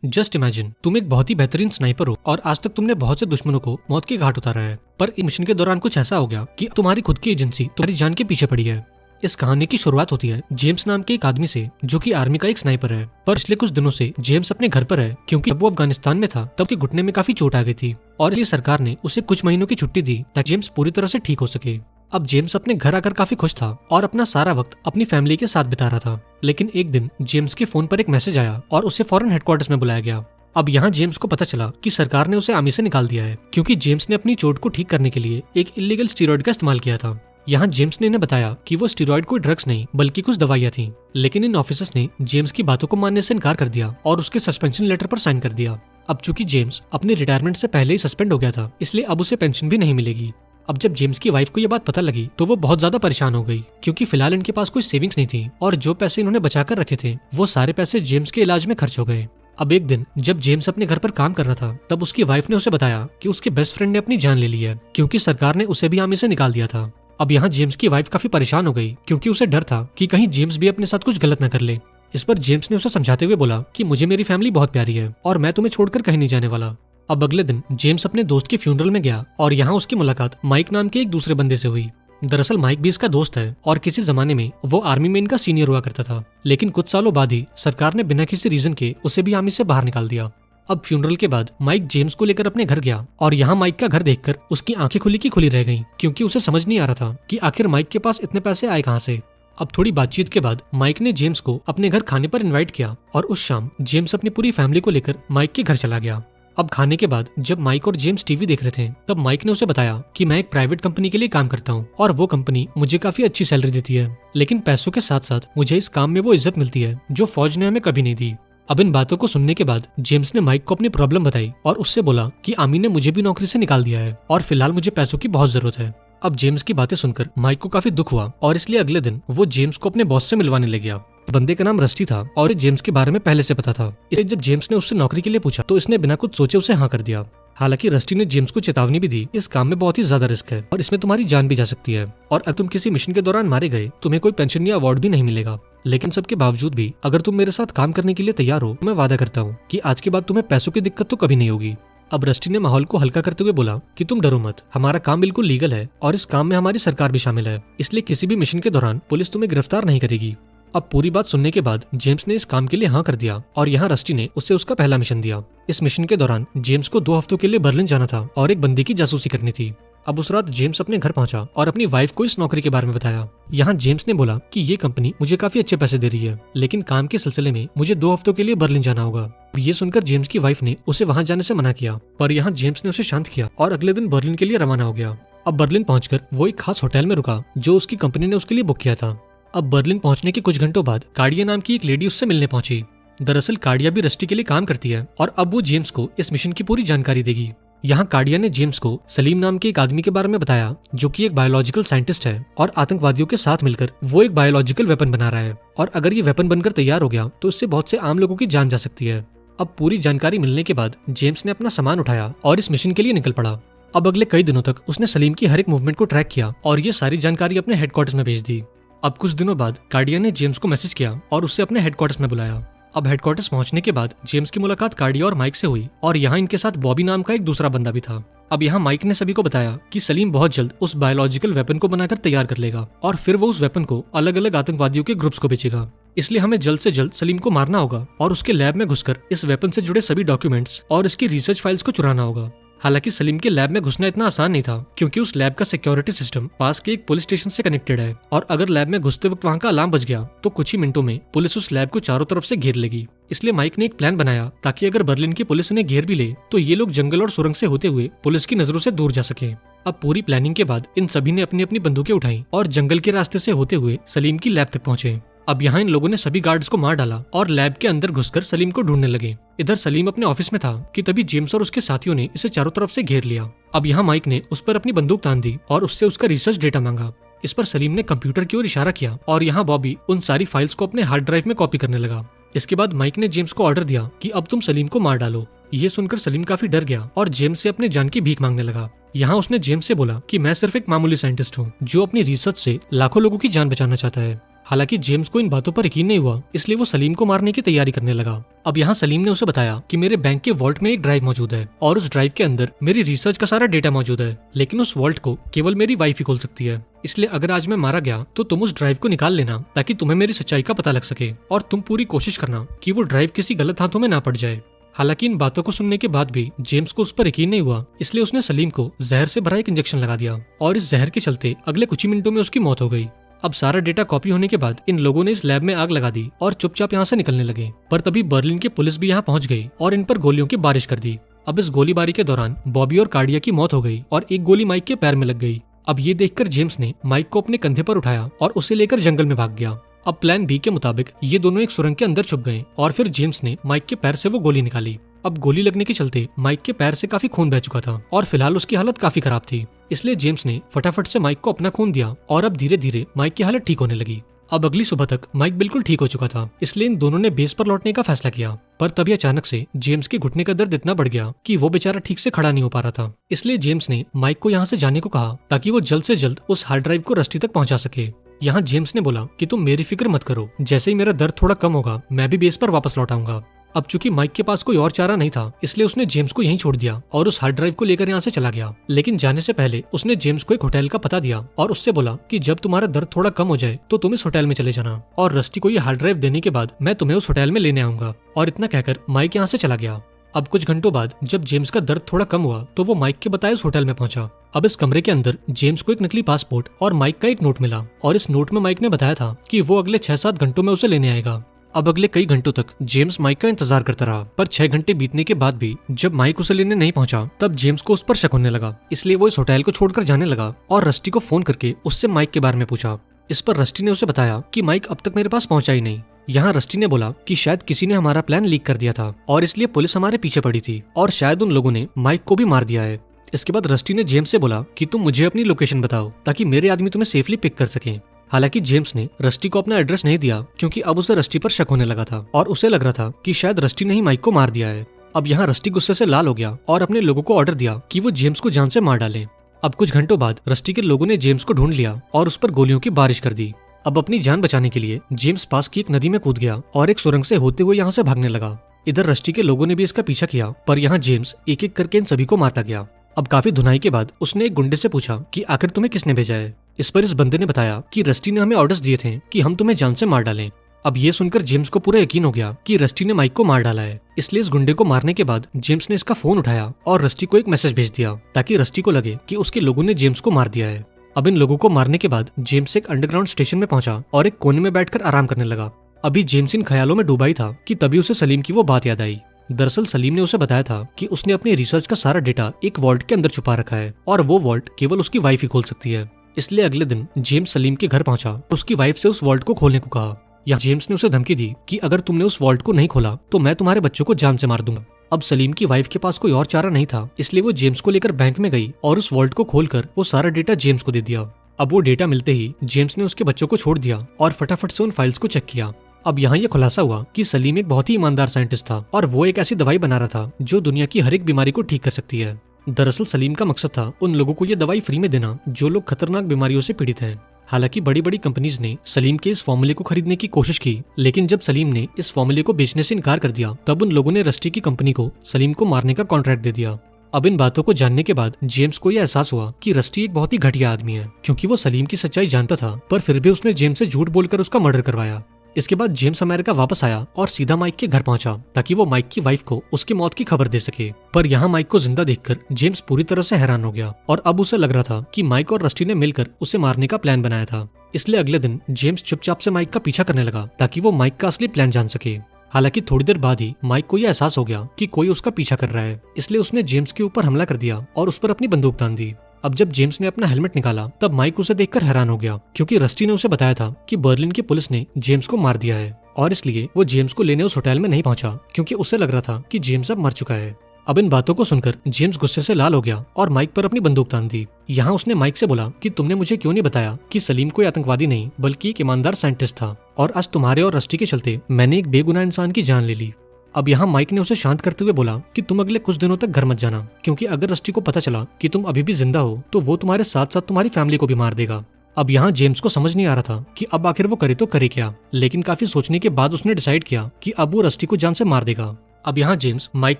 Just imagine तुम एक बहुत ही बेहतरीन स्नाइपर हो और आज तक तुमने बहुत से दुश्मनों को मौत के घाट उतारा है, पर इस मिशन के दौरान कुछ ऐसा हो गया कि तुम्हारी खुद की एजेंसी तुम्हारी जान के पीछे पड़ी है। इस कहानी की शुरुआत होती है जेम्स नाम के एक आदमी से जो कि आर्मी का एक स्नाइपर है। पर पिछले कुछ दिनों से जेम्स अपने घर पर है क्योंकि जब वो अफगानिस्तान में था तब उसके घुटने में काफी चोट आ गई थी और इसलिए सरकार ने उसे कुछ महीनों की छुट्टी दी ताकि जेम्स पूरी तरह से ठीक हो सके। अब जेम्स अपने घर आकर काफी खुश था और अपना सारा वक्त अपनी फैमिली के साथ बिता रहा था। लेकिन एक दिन जेम्स के फोन पर एक मैसेज आया और उसे फौरन हेडक्वार्टर्स में बुलाया गया। अब यहाँ जेम्स को पता चला कि सरकार ने उसे आर्मी से निकाल दिया है क्योंकि जेम्स ने अपनी चोट को ठीक करने के लिए एक इलीगल स्टीरॉयड का इस्तेमाल किया था। यहाँ जेम्स ने इन्हें बताया कि वो स्टीरॉयड कोई ड्रग्स नहीं बल्कि कुछ दवाइयाँ थी, लेकिन इन ऑफिसर्स ने जेम्स की बातों को मानने से इनकार कर दिया और उसके सस्पेंशन लेटर पर साइन कर दिया। अब चूंकि जेम्स अपने रिटायरमेंट से पहले ही सस्पेंड हो गया था इसलिए अब उसे पेंशन भी नहीं मिलेगी। अब जब जेम्स की वाइफ को ये बात पता लगी तो वो बहुत ज्यादा परेशान हो गई क्योंकि फिलहाल इनके पास कोई सेविंग्स नहीं थी और जो पैसे इन्होंने बचा कर रखे थे वो सारे पैसे जेम्स के इलाज में खर्च हो गए। अब एक दिन जब जेम्स अपने घर पर काम कर रहा था तब उसकी वाइफ ने उसे बताया कि उसके बेस्ट फ्रेंड ने अपनी जान ले ली है क्योंकि सरकार ने उसे भी आर्मी से निकाल दिया था। अब यहाँ जेम्स की वाइफ काफी परेशान हो गई क्योंकि उसे डर था कि कहीं जेम्स भी अपने साथ कुछ गलत न कर ले। इस पर जेम्स ने उसे समझाते हुए बोला कि मुझे मेरी फैमिली बहुत प्यारी है और मैं तुम्हें छोड़कर कहीं नहीं जाने वाला। अब अगले दिन जेम्स अपने दोस्त के फ्यूनरल में गया और यहाँ उसकी मुलाकात माइक नाम के एक दूसरे बंदे से हुई। दरअसल माइक भी इसका दोस्त है और किसी जमाने में वो आर्मी में इनका सीनियर हुआ करता था, लेकिन कुछ सालों बाद ही सरकार ने बिना किसी रीजन के उसे भी आर्मी से बाहर निकाल दिया। अब फ्यूनरल के बाद माइक जेम्स को लेकर अपने घर गया और यहाँ माइक का घर देखकर उसकी आंखें खुली की खुली रह गईं क्योंकि उसे समझ नहीं आ रहा था कि आखिर माइक के पास इतने पैसे आए कहाँ से। अब थोड़ी बातचीत के बाद माइक ने जेम्स को अपने घर खाने पर इनवाइट किया और उस शाम जेम्स अपनी पूरी फैमिली को लेकर माइक के घर चला गया। अब खाने के बाद जब माइक और जेम्स टीवी देख रहे थे तब माइक ने उसे बताया कि मैं एक प्राइवेट कंपनी के लिए काम करता हूँ और वो कंपनी मुझे काफी अच्छी सैलरी देती है, लेकिन पैसों के साथ साथ मुझे इस काम में वो इज्जत मिलती है जो फौज ने हमें कभी नहीं दी। अब इन बातों को सुनने के बाद जेम्स ने माइक को अपनी प्रॉब्लम बताई और उससे बोला कि आर्मी ने मुझे भी नौकरी से निकाल दिया है और फिलहाल मुझे पैसों की बहुत जरूरत है। अब जेम्स की बातें सुनकर माइक को काफी दुख हुआ और इसलिए अगले दिन वो जेम्स को अपने बॉस से मिलवाने ले गया। बंदे का नाम रस्टी था और जेम्स के बारे में पहले से पता था, इसलिए जब जेम्स ने उससे नौकरी के लिए पूछा तो इसने बिना कुछ सोचे उसे हाँ कर दिया। हालांकि रस्टी ने जेम्स को चेतावनी भी दी, इस काम में बहुत ही ज्यादा रिस्क है और इसमें तुम्हारी जान भी जा सकती है और अगर तुम किसी मिशन के दौरान मारे गए तुम्हें कोई पेंशन या अवार्ड भी नहीं मिलेगा। लेकिन सबके बावजूद भी अगर तुम मेरे साथ काम करने के लिए तैयार हो मैं वादा करता हूँ कि आज के बाद तुम्हें पैसों की दिक्कत तो कभी नहीं होगी। अब रस्टी ने माहौल को हल्का करते हुए बोला कि तुम डरो मत, हमारा काम बिल्कुल लीगल है और इस काम में हमारी सरकार भी शामिल है, इसलिए किसी भी मिशन के दौरान पुलिस तुम्हें गिरफ्तार नहीं करेगी। अब पूरी बात सुनने के बाद जेम्स ने इस काम के लिए हाँ कर दिया और यहाँ रस्टी ने उसे उसका पहला मिशन दिया। इस मिशन के दौरान जेम्स को 2 हफ्तों के लिए बर्लिन जाना था और एक बंदी की जासूसी करनी थी। अब उस रात जेम्स अपने घर पहुंचा और अपनी वाइफ को इस नौकरी के बारे में बताया। यहाँ जेम्स ने बोला कि ये कंपनी मुझे काफी अच्छे पैसे दे रही है, लेकिन काम के सिलसिले में मुझे 2 हफ्तों के लिए बर्लिन जाना होगा। ये सुनकर जेम्स की वाइफ ने उसे वहाँ जाने से मना किया, पर यहाँ जेम्स ने उसे शांत किया और अगले दिन बर्लिन के लिए रवाना हो गया। अब बर्लिन पहुंचकर वो एक खास होटल में रुका जो उसकी कंपनी ने उसके लिए बुक किया था। अब बर्लिन पहुंचने के कुछ घंटों बाद कार्डिया नाम की एक लेडी उससे मिलने पहुंची। दरअसल कार्डिया भी रस्टी के लिए काम करती है और अब वो जेम्स को इस मिशन की पूरी जानकारी देगी। यहाँ कार्डिया ने जेम्स को सलीम नाम के एक आदमी के बारे में बताया जो कि एक बायोलॉजिकल साइंटिस्ट है और आतंकवादियों के साथ मिलकर वो एक बायोलॉजिकल वेपन बना रहा है और अगर ये वेपन बनकर तैयार हो गया तो इससे बहुत से आम लोगों की जान जा सकती है। अब पूरी जानकारी मिलने के बाद जेम्स ने अपना सामान उठाया और इस मिशन के लिए निकल पड़ा। अब अगले कई दिनों तक उसने सलीम की हर एक मूवमेंट को ट्रैक किया और ये सारी जानकारी अपने हेडक्वार्टर्स में भेज दी। अब कुछ दिनों बाद कार्डिया ने जेम्स को मैसेज किया और उससे अपने हेडक्वार्टर्स में बुलाया। अब हेडक्वार्टर्स पहुंचने के बाद जेम्स की मुलाकात कार्डिया और माइक से हुई और यहाँ इनके साथ बॉबी नाम का एक दूसरा बंदा भी था। अब यहाँ माइक ने सभी को बताया कि सलीम बहुत जल्द उस बायोलॉजिकल वेपन को बनाकर तैयार कर लेगा और फिर वो उस वेपन को अलग अलग आतंकवादियों के ग्रुप्स को बेचेगा, इसलिए हमें जल्द से जल्द सलीम को मारना होगा और उसके लैब में घुसकर इस वेपन से जुड़े सभी डॉक्यूमेंट्स और इसकी रिसर्च फाइल्स को चुराना होगा। हालांकि सलीम के लैब में घुसना इतना आसान नहीं था क्योंकि उस लैब का सिक्योरिटी सिस्टम पास के एक पुलिस स्टेशन से कनेक्टेड है और अगर लैब में घुसते वक्त वहाँ का अलार्म बज गया तो कुछ ही मिनटों में पुलिस उस लैब को चारों तरफ से घेर लेगी। इसलिए माइक ने एक प्लान बनाया ताकि अगर बर्लिन की पुलिस इन्हें घेर भी ले तो ये लोग जंगल और सुरंग से होते हुए पुलिस की नजरों से दूर जा सके। अब पूरी प्लानिंग के बाद इन सभी ने अपनी अपनी बंदूकें उठाई और जंगल के रास्ते से होते हुए सलीम की लैब तक पहुंचे। अब यहाँ इन लोगों ने सभी गार्ड्स को मार डाला और लैब के अंदर घुसकर सलीम को ढूंढने लगे। इधर सलीम अपने ऑफिस में था कि तभी जेम्स और उसके साथियों ने इसे चारों तरफ से घेर लिया। अब यहाँ माइक ने उस पर अपनी बंदूक तान दी और उससे उसका रिसर्च डेटा मांगा। इस पर सलीम ने कंप्यूटर की ओर इशारा किया और यहाँ बॉबी उन सारी फाइल्स को अपने हार्ड ड्राइव में कॉपी करने लगा। इसके बाद माइक ने जेम्स को ऑर्डर दिया कि अब तुम सलीम को मार डालो। ये सुनकर सलीम काफी डर गया और जेम्स से अपने जान की भीख मांगने लगा। यहाँ उसने जेम्स से बोला कि मैं सिर्फ एक मामूली साइंटिस्ट हूँ जो अपनी रिसर्च से लाखों लोगों की जान बचाना चाहता है। हालांकि जेम्स को इन बातों पर यकीन नहीं हुआ, इसलिए वो सलीम को मारने की तैयारी करने लगा। अब यहाँ सलीम ने उसे बताया कि मेरे बैंक के वॉल्ट में एक ड्राइव मौजूद है और उस ड्राइव के अंदर मेरी रिसर्च का सारा डेटा मौजूद है, लेकिन उस वॉल्ट को केवल मेरी वाइफ ही खोल सकती है। इसलिए अगर आज मैं मारा गया तो तुम उस ड्राइव को निकाल लेना ताकि तुम्हें मेरी सच्चाई का पता लग सके, और तुम पूरी कोशिश करना कि वो ड्राइव किसी गलत हाथों में ना पड़ जाए। हालांकि इन बातों को सुनने के बाद भी जेम्स को उस पर यकीन नहीं हुआ, इसलिए उसने सलीम को जहर से भरा एक इंजेक्शन लगा दिया और इस जहर के चलते अगले कुछ ही मिनटों में उसकी मौत हो गई। अब सारा डेटा कॉपी होने के बाद इन लोगों ने इस लैब में आग लगा दी और चुपचाप यहाँ से निकलने लगे। पर तभी बर्लिन की पुलिस भी यहाँ पहुंच गई और इन पर गोलियों की बारिश कर दी। अब इस गोलीबारी के दौरान बॉबी और कार्डिया की मौत हो गई और एक गोली माइक के पैर में लग गई। अब ये देखकर जेम्स ने माइक को अपने कंधे पर उठाया और उसे लेकर जंगल में भाग गया। अब प्लान बी के मुताबिक ये दोनों एक सुरंग के अंदर छुप गए और फिर जेम्स ने माइक के पैर से वो गोली निकाली। अब गोली लगने के चलते माइक के पैर से काफी खून बह चुका था और फिलहाल उसकी हालत काफी खराब थी, इसलिए जेम्स ने फटाफट से माइक को अपना खून दिया और अब धीरे धीरे माइक की हालत ठीक होने लगी। अब अगली सुबह तक माइक बिल्कुल ठीक हो चुका था, इसलिए इन दोनों ने बेस पर लौटने का फैसला किया। पर तभी अचानक से जेम्स के घुटने का दर्द इतना बढ़ गया कि वो बेचारा ठीक से खड़ा नहीं हो पा रहा था। इसलिए जेम्स ने माइक को यहाँ से जाने को कहा ताकि वो जल्द से जल्द उस हार्ड ड्राइव को रस्टी तक पहुंचा सके। यहाँ जेम्स ने बोला कि तुम मेरी फिक्र मत करो, जैसे ही मेरा दर्द थोड़ा कम होगा मैं भी बेस पर वापस लौट आऊंगा। अब चूंकि माइक के पास कोई और चारा नहीं था, इसलिए उसने जेम्स को यहीं छोड़ दिया और उस हार्ड ड्राइव को लेकर यहाँ से चला गया। लेकिन जाने से पहले उसने जेम्स को एक होटल का पता दिया और उससे बोला कि जब तुम्हारा दर्द थोड़ा कम हो जाए तो तुम इस होटल में चले जाना और रस्टी को ये हार्ड ड्राइव देने के बाद मैं तुम्हें उस होटल में लेने आऊंगा। और इतना कहकर माइक यहाँ से चला गया। अब कुछ घंटों बाद जब जेम्स का दर्द थोड़ा कम हुआ तो वो माइक के बताए उस होटल में पहुंचा। अब इस कमरे के अंदर जेम्स को एक नकली पासपोर्ट और माइक का एक नोट मिला और इस नोट में माइक ने बताया था कि वो अगले 6-7 घंटों में उसे लेने आएगा। अब अगले कई घंटों तक जेम्स माइक का इंतजार करता रहा, पर 6 घंटे बीतने के बाद भी जब माइक उसे लेने नहीं पहुंचा तब जेम्स को उस पर शक होने लगा, इसलिए वो इस होटल को छोड़कर जाने लगा और रस्टी को फोन करके उससे माइक के बारे में पूछा। इस पर रस्टी ने उसे बताया कि माइक अब तक मेरे पास पहुंचा ही नहीं। यहाँ रस्टी ने बोला कि शायद किसी ने हमारा प्लान लीक कर दिया था और इसलिए पुलिस हमारे पीछे पड़ी थी और शायद उन लोगों ने माइक को भी मार दिया है। इसके बाद रस्टी ने जेम्स से बोला कि तुम मुझे अपनी लोकेशन बताओ ताकि मेरे आदमी तुम्हें सेफली पिक कर सकें। हालांकि जेम्स ने रस्टी को अपना एड्रेस नहीं दिया क्योंकि अब उसे रस्टी पर शक होने लगा था और उसे लग रहा था कि शायद रस्टी ने ही माइक को मार दिया है। अब यहाँ रस्टी गुस्से से लाल हो गया और अपने लोगों को ऑर्डर दिया कि वो जेम्स को जान से मार डालें। अब कुछ घंटों बाद रस्टी के लोगों ने जेम्स को ढूंढ लिया और उस पर गोलियों की बारिश कर दी। अब अपनी जान बचाने के लिए जेम्स पास की एक नदी में कूद गया और एक सुरंग से होते हुए यहाँ से भागने लगा। इधर रस्टी के लोगों ने भी इसका पीछा किया, पर यहाँ जेम्स एक एक करके इन सभी को मारता गया। अब काफी धुनाई के बाद उसने एक गुंडे से पूछा कि आखिर तुम्हें किसने भेजा है। इस पर इस बंदे ने बताया कि रस्टी ने हमें ऑर्डर्स दिए थे कि हम तुम्हें जान से मार डालें। अब ये सुनकर जेम्स को पूरा यकीन हो गया कि रस्टी ने माइक को मार डाला है, इसलिए इस गुंडे को मारने के बाद जेम्स ने इसका फोन उठाया और रस्टी को एक मैसेज भेज दिया ताकि रस्टी को लगे कि उसके लोगों ने जेम्स को मार दिया है। अब इन लोगों को मारने के बाद जेम्स एक अंडरग्राउंड स्टेशन में पहुंचा और एक कोने में बैठकर आराम करने लगा। अभी जेम्स इन ख्यालों में डूबा ही था कि तभी उसे सलीम की वो बात याद आई। दरअसल सलीम ने उसे बताया था कि उसने अपनी रिसर्च का सारा डेटा एक वॉल्ट के अंदर छुपा रखा है और वो वॉल्ट केवल उसकी वाइफ ही खोल सकती है। इसलिए अगले दिन जेम्स सलीम के घर पहुंचा और उसकी वाइफ से उस वॉल्ट को खोलने को कहा। या जेम्स ने उसे धमकी दी कि अगर तुमने उस वॉल्ट को नहीं खोला तो मैं तुम्हारे बच्चों को जान से मार दूंगा। अब सलीम की वाइफ के पास कोई और चारा नहीं था, इसलिए वो जेम्स को लेकर बैंक में गई और उस वॉल्ट को खोलकर वो सारा डेटा जेम्स को दे दिया। अब वो डेटा मिलते ही जेम्स ने उसके बच्चों को छोड़ दिया और फटाफट से उन फाइल्स को चेक किया। अब यहाँ ये खुलासा हुआ कि सलीम एक बहुत ही ईमानदार साइंटिस्ट था और वो एक ऐसी दवाई बना रहा था जो दुनिया की हर एक बीमारी को ठीक कर सकती है। दरअसल सलीम का मकसद था उन लोगों को ये दवाई फ्री में देना जो लोग खतरनाक बीमारियों से पीड़ित हैं। हालांकि बड़ी बड़ी कंपनीज ने सलीम के इस फॉर्मूले को खरीदने की कोशिश की, लेकिन जब सलीम ने इस फॉर्मूले को बेचने से इनकार कर दिया तब उन लोगों ने रस्टी की कंपनी को सलीम को मारने का कॉन्ट्रैक्ट दे दिया। अब इन बातों को जानने के बाद जेम्स को यह एहसास हुआ कि रस्टी एक बहुत ही घटिया आदमी है, क्योंकि वो सलीम की सच्चाई जानता था पर फिर भी उसने जेम्स से झूठ बोलकर उसका मर्डर करवाया। इसके बाद जेम्स अमेरिका वापस आया और सीधा माइक के घर पहुंचा ताकि वो माइक की वाइफ को उसकी मौत की खबर दे सके। पर यहाँ माइक को जिंदा देखकर जेम्स पूरी तरह से हैरान हो गया और अब उसे लग रहा था कि माइक और रस्टी ने मिलकर उसे मारने का प्लान बनाया था। इसलिए अगले दिन जेम्स चुपचाप से माइक का पीछा करने लगा ताकि वो माइक का असली प्लान जान सके। हालांकि थोड़ी देर बाद ही माइक को यह एहसास हो गया कि कोई उसका पीछा कर रहा है, इसलिए उसने जेम्स के ऊपर हमला कर दिया और उस पर अपनी बंदूक तान दी। अब जब जेम्स ने अपना हेलमेट निकाला तब माइक उसे देखकर हैरान हो गया, क्योंकि रस्टी ने उसे बताया था कि बर्लिन की पुलिस ने जेम्स को मार दिया है और इसलिए वो जेम्स को लेने उस होटल में नहीं पहुंचा, क्योंकि उसे लग रहा था कि जेम्स अब मर चुका है। अब इन बातों को सुनकर जेम्स गुस्से से लाल हो गया और माइक पर अपनी बंदूक तान दी। यहाँ उसने माइक से बोला कि तुमने मुझे क्यों नहीं बताया कि सलीम कोई आतंकवादी नहीं बल्कि एक ईमानदार साइंटिस्ट था और आज तुम्हारे और रस्टी के चलते मैंने एक बेगुनाह इंसान की जान ले ली। अब यहाँ माइक ने उसे शांत करते हुए बोला कि तुम अगले कुछ दिनों तक घर मत जाना, क्योंकि अगर रस्टी को पता चला कि तुम अभी भी जिंदा हो तो वो तुम्हारे साथ साथ तुम्हारी फैमिली को भी मार देगा। अब यहाँ जेम्स को समझ नहीं आ रहा था कि अब आखिर वो करे तो करे क्या, लेकिन काफी सोचने के बाद उसने डिसाइड किया कि अब वो रस्टी को जान से मार देगा। अब यहाँ जेम्स माइक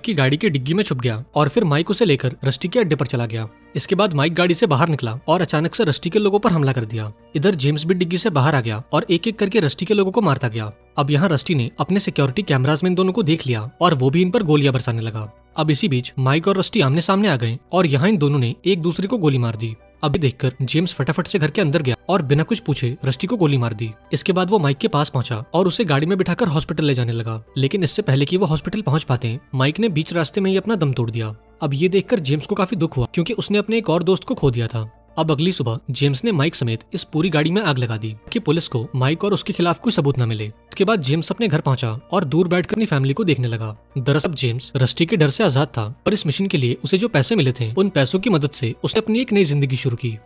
की गाड़ी की डिग्गी में छुप गया और फिर माइक उसे लेकर रस्टी के अड्डे पर चला गया। इसके बाद माइक गाड़ी से बाहर निकला और अचानक से रस्टी के लोगों पर हमला कर दिया। इधर जेम्स भी डिग्गी से बाहर आ गया और एक एक करके रस्टी के लोगों को मारता गया। अब यहाँ रस्टी ने अपने सिक्योरिटी कैमराज में इन दोनों को देख लिया और वो भी इन पर गोलियां बरसाने लगा। अब इसी बीच माइक और रस्टी आमने सामने आ गए और यहाँ इन दोनों ने एक दूसरे को गोली मार दी। अभी देखकर जेम्स फटाफट से घर के अंदर गया और बिना कुछ पूछे रस्टी को गोली मार दी। इसके बाद वो माइक के पास पहुंचा और उसे गाड़ी में बिठाकर हॉस्पिटल ले जाने लगा, लेकिन इससे पहले कि वो हॉस्पिटल पहुंच पाते माइक ने बीच रास्ते में ही अपना दम तोड़ दिया। अब ये देखकर जेम्स को काफी दुख हुआ क्योंकि उसने अपने एक और दोस्त को खो दिया था। अब अगली सुबह जेम्स ने माइक समेत इस पूरी गाड़ी में आग लगा दी कि पुलिस को माइक और उसके खिलाफ कोई सबूत न मिले। इसके बाद जेम्स अपने घर पहुंचा और दूर बैठकर अपनी फैमिली को देखने लगा। दरअसल जेम्स रस्टी के डर से आजाद था और इस मिशन के लिए उसे जो पैसे मिले थे उन पैसों की मदद से उसने अपनी एक नई जिंदगी शुरू की।